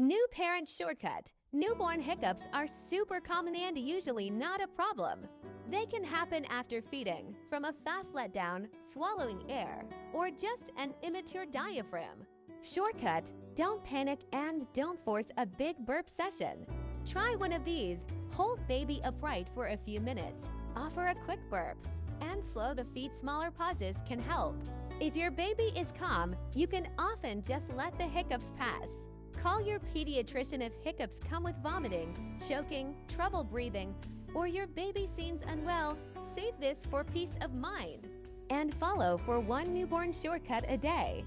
New parent shortcut. Newborn hiccups are super common and usually not a problem. They can happen after feeding, from a fast letdown, swallowing air, or just an immature diaphragm. Shortcut: don't panic and don't force a big burp session. Try one of these. Hold baby upright for a few minutes, offer a quick burp, and slow the feet. Smaller pauses can help. If your baby is calm, you can often just let the hiccups pass. Call your pediatrician if hiccups come with vomiting, choking, trouble breathing, or your baby seems unwell. Save this for peace of mind. And follow for one newborn shortcut a day.